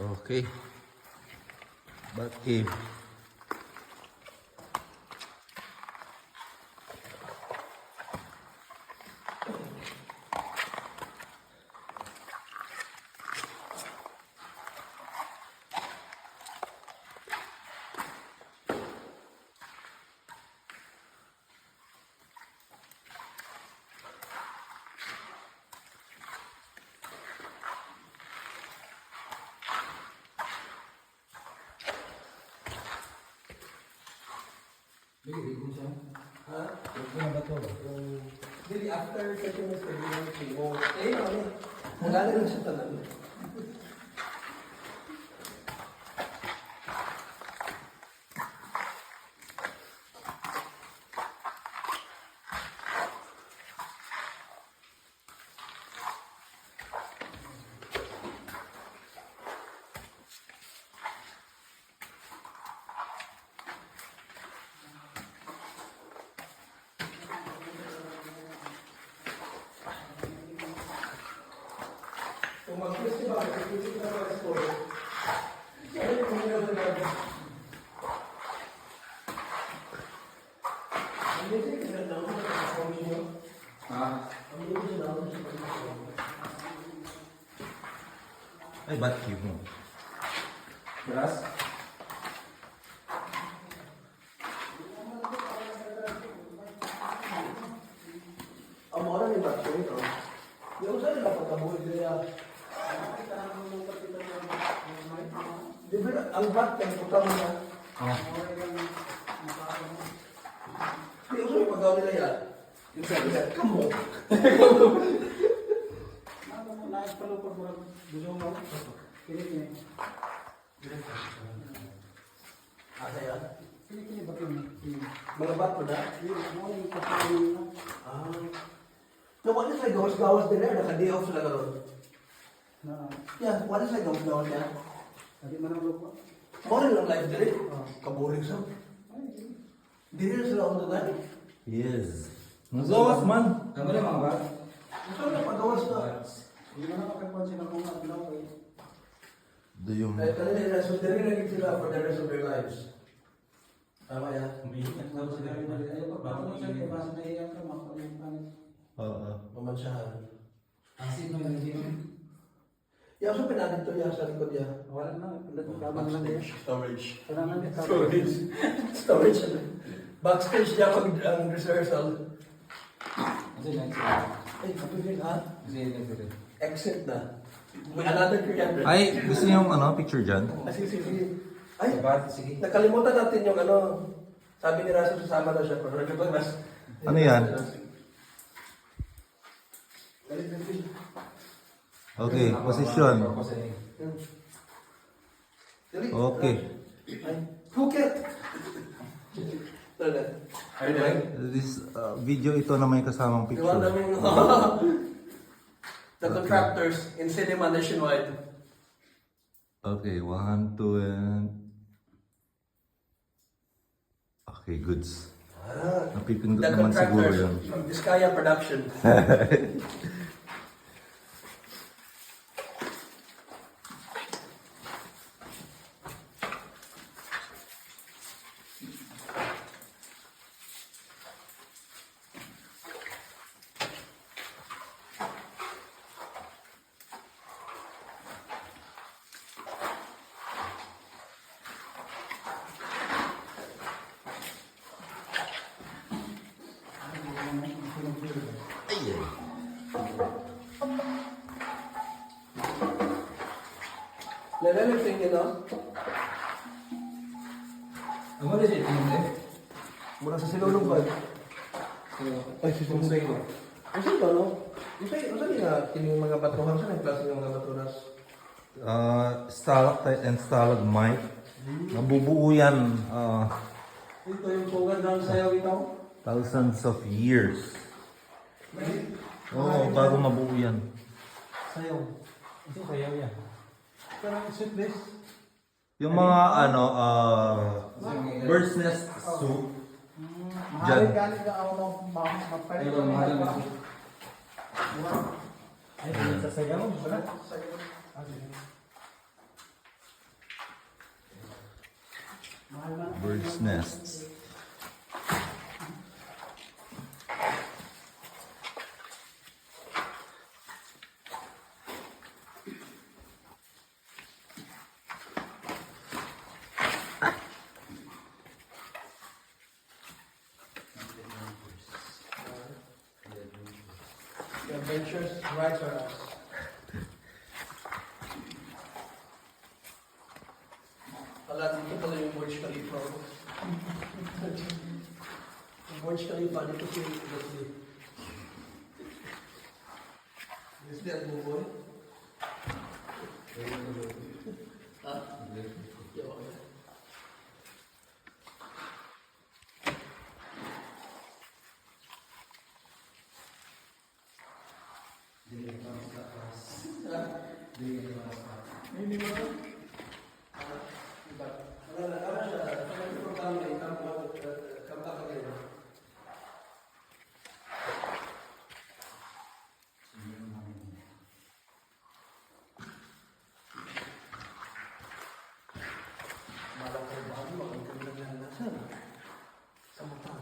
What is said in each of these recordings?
Okay. Bat cave. Hindi, after kasi mas pwede yung chemo. Nagaling lang siya talaga. Kung mag-festival, mag-festival na mga sport. Kaya yung mga nagagawa. Ang hindi ko na naman sa pagkakawin niyo. Ang hindi ko na naman sa pagkakawin. Ay, bat cave mo. Beras? Ang mga rin ba ito ito? Yung saan nila pagkabuhay nila? Di ba ang bat yung putang na? Di ba yung pagkaw nila yan? Yung sabi na, kamo. Asa yan? Mga bat mo na? No, what is like gawas-gawas din na? Naka-day off sila karon. Yeah, what is like gawas-gawas niya? Morning lang live din. Kaboring sa. Di rin sila on the line. Yes. Magawas man. Ang galing mga bat? Gusto na pagawas na. Do you... Kahit kanina nila, so din rin sila for the rest of their lives. Tama yan? Oo. Mamansyahan. Asin mo yung gym. Yeah, so pinadit to yan sa likod yan. Wala na, lamang lang din. Storage. Wala na din. Storage. Storage. Backstage niya pag ang rehearsal. Kasi lang sila. Ay, kapagin ha? Kasi lang sila. Exit na. May another 300. Ay, gusto niyo yung picture dyan? Sige. Ay, Bat, sige. nakalimutan natin yung sabi ni Russell, sasama daw siya. Pero nagpagmas. Ano yan? Okay, position. Okay. Ay, Phuket! Talaga. This video ito na may kasamang Diba picture. namin the contractors in cinema nationwide. Okay, 1, 2, and... Okay, goods. Napipindot The naman siguro contractors yun. from Vizcaya Production. Nalilipin niyo, no? Ang wala siya ito hindi. Mura sa silulong ba? Ay, si Kung sa'yo. Kasi ito, no? Kasi nga, kining mga batuhan, saan ang klase ng mga baturas? Stalactite and stalagmite. Nabubuo yan Ito yung sugat ng sayaw ito. thousands of years. Oo, bago mabuo yan. Sayaw. Ito sayaw yan. Pero sweet this. Yung mga bird's nest soup. Mahalin galing ka ako ng magpalit. Ayun, mahal na. Ay, Sasayaw mo ba? Bird's nests. The adventures rides are us. Wala, dito pala yung Burj Khalifa. Yung Burj Khalifa, dito si Leslie. Leslie at Buboy. Ha? Yawa ka. Hindi mo ba? Wala siya. Ang programa ay kampa ka kayo. Malang kayo ba mo? Ang ganda na nasan. Sa mata.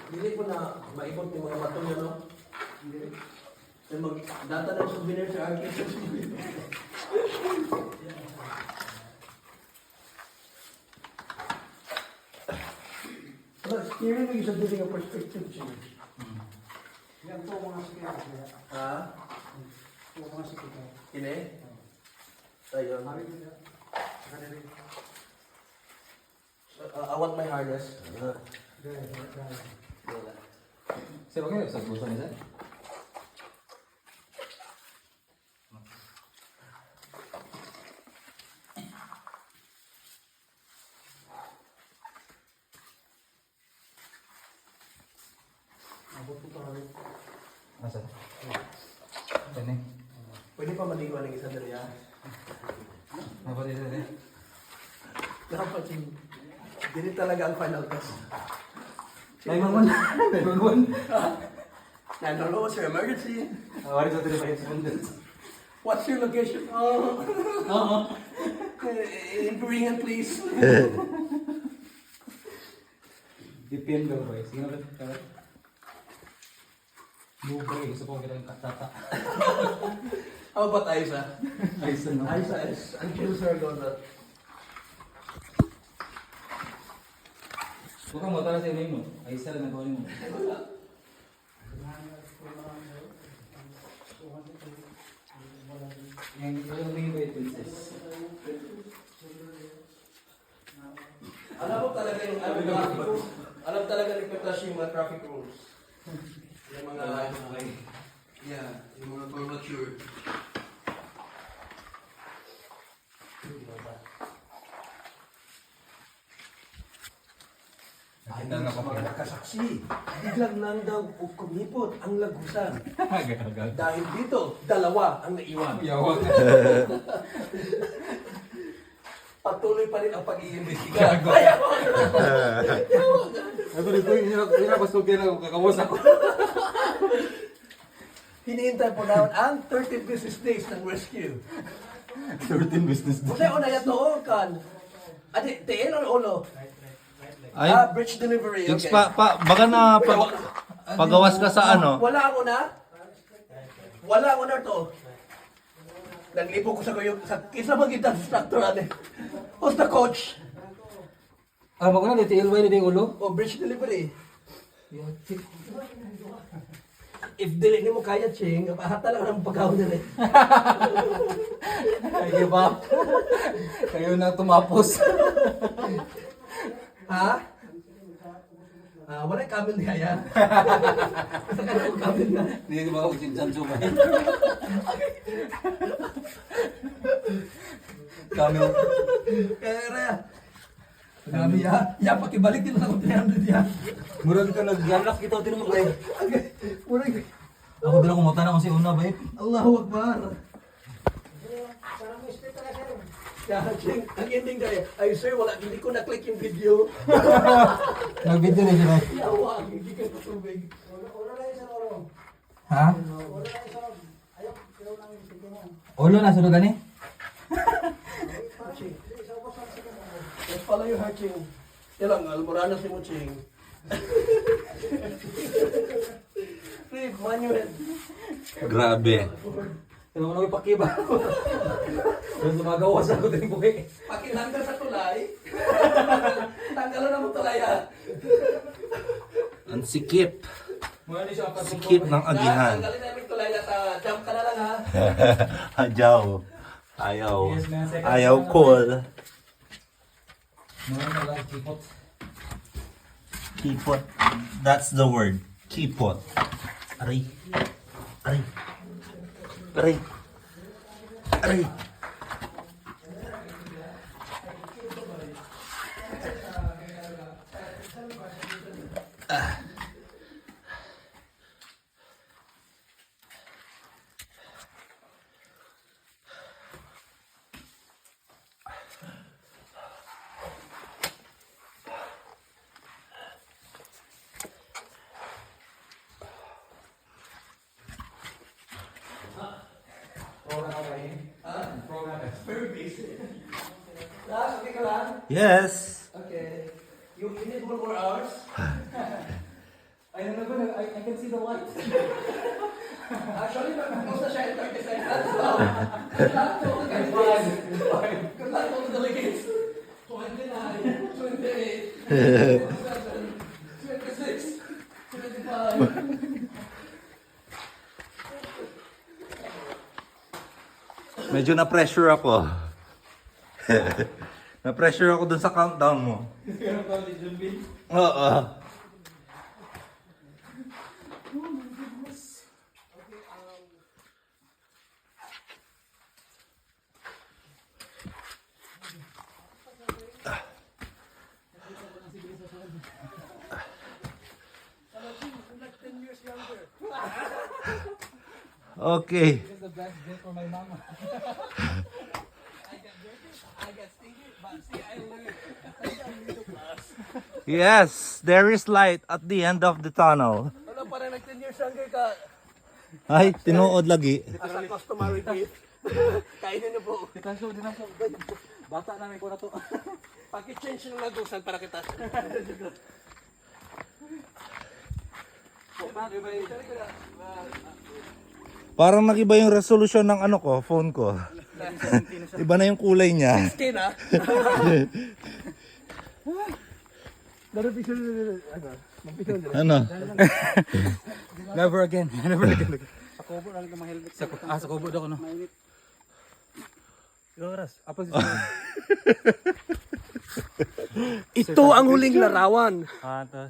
Dili ko na maikot yung mga bato niya, no? Hindi. Yung mag-data ng souvenir sa akin. But steering mo yung sabihin ng perspective siya. Yan po mga sikita. Ha? Po mga sikita. Kine? Ayun. I want my harness. Sir, okay, sa puso niya, sir? Abot po pa rin. Asa? Ito na. Pwede pa maligo ng isa dali, ha? Napatid na rin. Dapat yung... Dili talaga ang final test. 911. 911. 911, what's your emergency? What is the respondent? What's your location? Oh. In Korean, please. Depende bro. Sige na ba? Bro, gusto ko kita yung katata. How about Aiza? Ayos na. Aiza is until Sir Gonzalo. Huwag kang matala sa inyo mo. Ayos na rin ang gawin mo. Yung tingin ko yung princess. Alam mo talaga yung alam talaga ni Petash yung mga traffic rules. Yung mga yeah, yung mga curvature. Nakita na Sa pa mga nakasaksi, biglang nang daw kumipot ang lagusan. Agad-agad. Dahil dito, dalawa ang naiwan. Yawag. Patuloy pa rin ang pag-iimbestiga. Gago. Ako rin po, hindi na basta kaya na kakawas ako. hinihintay po namin ang 30 business days ng rescue. 13 business days. Kasi una yato kan. Adi, tiin o ulo? Ay, Bridge delivery. Tix, Okay. baga na pagawas ka sa ano. Wala ang una? Wala ang una to. Naglipo ko sa kuyo. Kisa magkita sa instructor, ane. Who's the coach? Ah, magkano dito ilway dito ulo? O bridge delivery. If dili ni mo kaya, Ching, hata lang ang pagkaon nila. I give up. Kayo na tumapos. Ha? Wala yung camel niya yan. Basta ka na camel na. Hindi ba ako sinsan sumay? Camel. Kaya raya. Kami ya. Ya, pakibalik din ako 300 ya. Murag ka nag-galak kita din mo kay. Murag. Ako dala ko mata na kasi una ba Allahu Akbar. Kaya, Ching, ang ending kaya, ay sir, wala, hindi ko na-click yung video. Nag-video na siya. Yawa, hindi ka patubig. Ha? Ulo na sunod gani? Let's follow your heart, Ching. Yan lang, almoranas ni mo, Ching. Rip, manuel. Grabe. Ano mo nang ipakiba? Ano gumagawa sa ako din buhay? Pakitanggal sa tulay. Tanggalan na mo tulay, ha? Ang sikip. Muna ni siya Sikip ng agihan. Tanggalin namin tulay na jump ka na lang, ha? Hajaw. Ayaw. Yes, man. Second Ayaw round. call. Muna na lang kipot. Kipot. That's the word. Kipot. Aray. Aray. Aray. Aray. Very basic. Last, okay ka lang? Yes. Okay. You need 1 more hours? I don't know, I can see the light. Actually, close na siya in 30 seconds. Good luck to all the delegates. Good luck to all the delegates. 29, 28, 27, 26, 25. Medyo na-pressure ako. Na-pressure ako dun sa countdown mo. Oo. Okay. This is the best day for my mama. Yes, there is light at the end of the tunnel. Wala pa rin, 10 years younger ka. Ay, tinuod lagi. As a customary gift. Kainin niyo po. Kaso din ako. Bata namin ko na to. Paki-change ng lagusan para kita. Parang nagiba yung resolution ng ano ko, phone ko. Iba na yung kulay niya. Skin, ha? Ano? Never again. Never again. Sa kubo lang itong mga helmet. Sa kubo daw ko no. Apa si Ito ang huling larawan. to.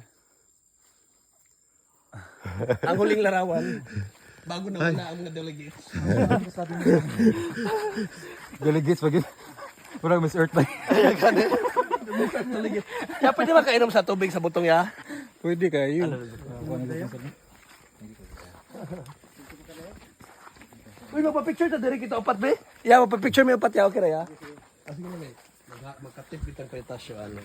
Ang huling larawan. Bago na wala ang mga delegates. Delegates pag Parang Miss Earth ba? Kaya pwede ba kainom sa tubig sa butong ya? Pwede kayo. Uy, magpa-picture ta diri kita upat be? Yeah, magpa-picture may upat ya, okay ra ya? Sige na, magka-tip bitang kay Tasyo ano.